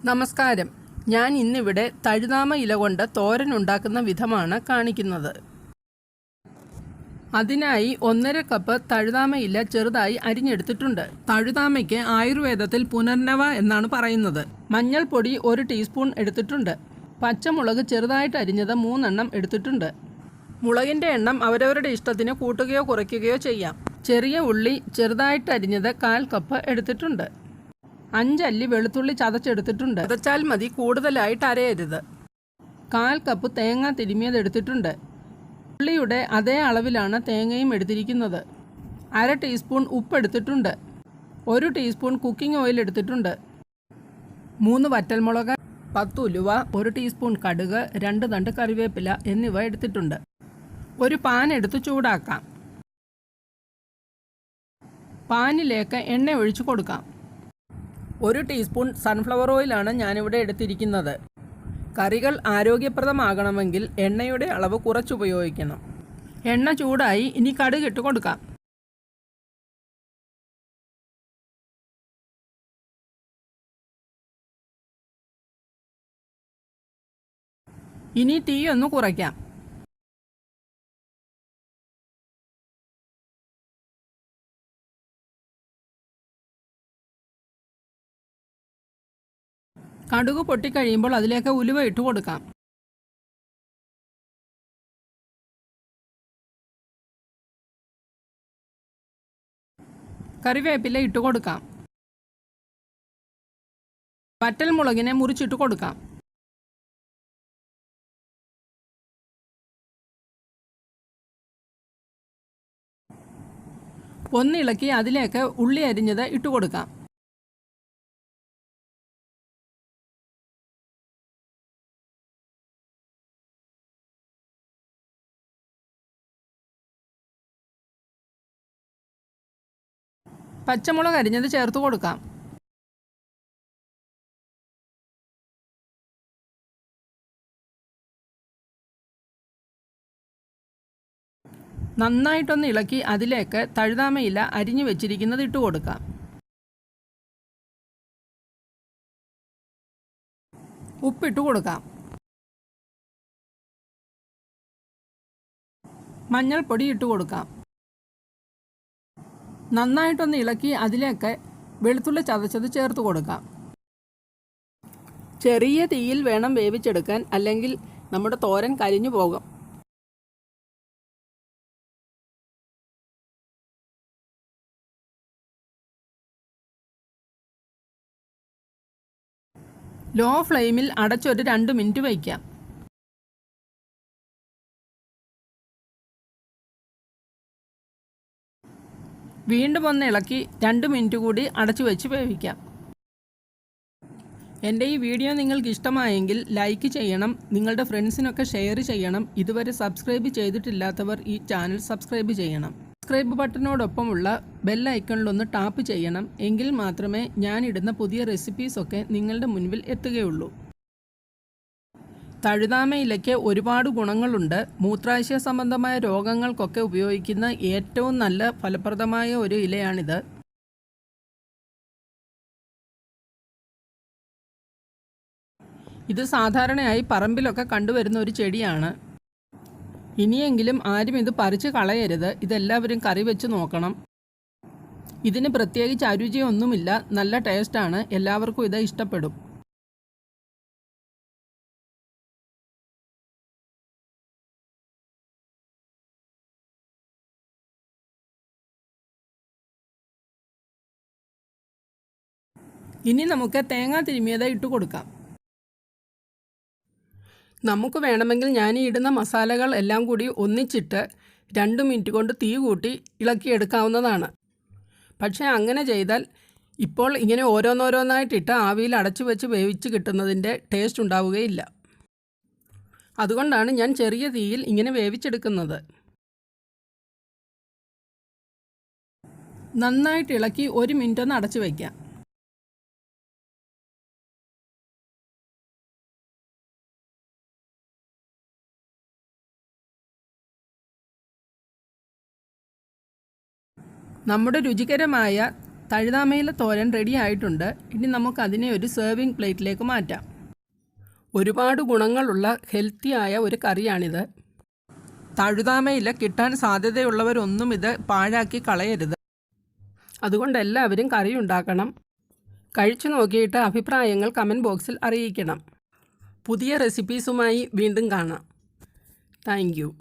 നമസ്കാരം. ഞാൻ ഇന്നിവിടെ തഴുതാമ ഇല കൊണ്ട് തോരൻ ഉണ്ടാക്കുന്ന വിധമാണ് കാണിക്കുന്നത്. അതിനായി 1.5 കപ്പ് തഴുതാമ ഇല ചെറുതായി അരിഞ്ഞെടുത്തിട്ടുണ്ട്. തഴുതാമയ്ക്ക് ആയുർവേദത്തിൽ പുനർനവ എന്നാണ് പറയുന്നത്. മഞ്ഞൾപ്പൊടി 1 ടീസ്പൂൺ എടുത്തിട്ടുണ്ട്. പച്ചമുളക് ചെറുതായിട്ട് അരിഞ്ഞത് 3 എണ്ണം എടുത്തിട്ടുണ്ട്. മുളകിൻ്റെ എണ്ണം അവരവരുടെ ഇഷ്ടത്തിന് കൂട്ടുകയോ കുറയ്ക്കുകയോ ചെയ്യാം. ചെറിയ ഉള്ളി ചെറുതായിട്ട് അരിഞ്ഞത് 1/4 കപ്പ് എടുത്തിട്ടുണ്ട്. 5 അല്ലി വെളുത്തുള്ളി ചതച്ചെടുത്തിട്ടുണ്ട്. ചതച്ചാൽ മതി, കൂടുതലായിട്ട് അരയരുത്. 1/4 കപ്പ് തേങ്ങ തിരുമിയത് എടുത്തിട്ടുണ്ട്. ഉള്ളിയുടെ അതേ അളവിലാണ് തേങ്ങയും എടുത്തിരിക്കുന്നത്. 1/2 ടീസ്പൂൺ ഉപ്പ് എടുത്തിട്ടുണ്ട്. 1 ടീസ്പൂൺ കുക്കിംഗ് ഓയിൽ എടുത്തിട്ടുണ്ട്. 3 വറ്റൽമുളക്, 10 ഉലുവ, 1 ടീസ്പൂൺ കടുക്, 2 തണ്ട് കറിവേപ്പില എന്നിവ എടുത്തിട്ടുണ്ട്. ഒരു പാൻ എടുത്ത് ചൂടാക്കാം. പാനിലേക്ക് എണ്ണ ഒഴിച്ചു കൊടുക്കാം. 1 ടീസ്പൂൺ സൺഫ്ലവർ ഓയിലാണ് ഞാനിവിടെ എടുത്തിരിക്കുന്നത്. കറികൾ ആരോഗ്യപ്രദമാകണമെങ്കിൽ എണ്ണയുടെ അളവ് കുറച്ചുപയോഗിക്കണം. എണ്ണ ചൂടായി, ഇനി കടുക് ഇട്ട് കൊടുക്കാം. ഇനി തീ ഒന്ന് കുറയ്ക്കാം. കടുക് പൊട്ടിക്കഴിയുമ്പോൾ അതിലേക്ക് ഉലുവ ഇട്ട് കൊടുക്കാം. കറിവേപ്പില ഇട്ട് കൊടുക്കാം. വറ്റൽമുളകിനെ മുറിച്ചിട്ട് കൊടുക്കാം. ഒന്നിളക്കി അതിലേക്ക് ഉള്ളി അരിഞ്ഞത് ഇട്ട് കൊടുക്കാം. പച്ചമുളക് അരിഞ്ഞത് ചേർത്ത് കൊടുക്കാം. നന്നായിട്ടൊന്ന് ഇളക്കി അതിലേക്ക് തഴുതാമയില അരിഞ്ഞു വെച്ചിരിക്കുന്നത് ഇട്ട് കൊടുക്കാം. ഉപ്പിട്ട് കൊടുക്കാം. മഞ്ഞൾപ്പൊടി ഇട്ട് കൊടുക്കാം. നന്നായിട്ടൊന്ന് ഇളക്കി അതിലേക്ക് വെളുത്തുള്ളി ചതച്ചത് ചേർത്ത് കൊടുക്കാം. ചെറിയ തീയിൽ വേണം വേവിച്ചെടുക്കാൻ, അല്ലെങ്കിൽ നമ്മുടെ തോരൻ കരിഞ്ഞു പോകും. ലോ ഫ്ലെയിമിൽ അടച്ചൊരു 2 മിനിറ്റ് വയ്ക്കാം. വീണ്ടും ഒന്ന് ഇളക്കി 2 മിനിറ്റ് കൂടി അടച്ചു വെച്ച് വേവിക്കാം. എൻ്റെ ഈ വീഡിയോ നിങ്ങൾക്ക് ഇഷ്ടമായെങ്കിൽ ലൈക്ക് ചെയ്യണം, നിങ്ങളുടെ ഫ്രണ്ട്സിനൊക്കെ ഷെയർ ചെയ്യണം. ഇതുവരെ സബ്സ്ക്രൈബ് ചെയ്തിട്ടില്ലാത്തവർ ഈ ചാനൽ സബ്സ്ക്രൈബ് ചെയ്യണം. സബ്സ്ക്രൈബ് ബട്ടനോടൊപ്പമുള്ള ബെൽ ഐക്കണിലൊന്ന് ടാപ്പ് ചെയ്യണം. എങ്കിൽ മാത്രമേ ഞാനിടുന്ന പുതിയ റെസിപ്പീസൊക്കെ നിങ്ങളുടെ മുൻപിൽ എത്തുകയുള്ളൂ. തഴുതാമയിലയ്ക്ക് ഒരുപാട് ഗുണങ്ങളുണ്ട്. മൂത്രാശയ സംബന്ധമായ രോഗങ്ങൾക്കൊക്കെ ഉപയോഗിക്കുന്ന ഏറ്റവും നല്ല ഫലപ്രദമായ ഒരു ഇലയാണിത്. ഇത് സാധാരണയായി പറമ്പിലൊക്കെ കണ്ടുവരുന്ന ഒരു ചെടിയാണ്. ഇനിയെങ്കിലും ആരും ഇത് പറിച്ച് കളയരുത്. ഇതെല്ലാവരും കറി വെച്ച് നോക്കണം. ഇതിന് പ്രത്യേകിച്ച് അരുചിയൊന്നുമില്ല, നല്ല ടേസ്റ്റാണ്. എല്ലാവർക്കും ഇത് ഇഷ്ടപ്പെടും. ഇനി നമുക്ക് തേങ്ങ തിരുമിയത് ഇട്ട് കൊടുക്കാം. നമുക്ക് വേണമെങ്കിൽ ഞാൻ ഈ ഇടുന്ന മസാലകൾ എല്ലാം കൂടി ഒന്നിച്ചിട്ട് 2 മിനിറ്റ് കൊണ്ട് തീ കൂട്ടി ഇളക്കിയെടുക്കാവുന്നതാണ്. പക്ഷേ അങ്ങനെ ചെയ്താൽ ഇപ്പോൾ ഇങ്ങനെ ഓരോന്നോരോന്നായിട്ടിട്ട് ആവിയിൽ അടച്ചു വെച്ച് വേവിച്ച് കിട്ടുന്നതിൻ്റെ ടേസ്റ്റ് ഉണ്ടാവുകയില്ല. അതുകൊണ്ടാണ് ഞാൻ ചെറിയ തീയിൽ ഇങ്ങനെ വേവിച്ചെടുക്കുന്നത്. നന്നായിട്ട് ഇളക്കി 1 മിനിറ്റ് ഒന്ന് അടച്ചു വയ്ക്കാം. നമ്മുടെ രുചികരമായ തഴുതാമയിലെ തോരൻ റെഡി ആയിട്ടുണ്ട്. ഇനി നമുക്കതിനെ ഒരു സെർവിങ് പ്ലേറ്റിലേക്ക് മാറ്റാം. ഒരുപാട് ഗുണങ്ങളുള്ള ഹെൽത്തിയായ ഒരു കറിയാണിത്. തഴുതാമയില കിട്ടാൻ സാധ്യതയുള്ളവരൊന്നും ഇത് പാഴാക്കി കളയരുത്. അതുകൊണ്ട് എല്ലാവരും കറി ഉണ്ടാക്കണം. കഴിച്ചു നോക്കിയിട്ട് അഭിപ്രായങ്ങൾ കമൻറ്റ് ബോക്സിൽ അറിയിക്കണം. പുതിയ റെസിപ്പീസുമായി വീണ്ടും കാണാം. Thank you.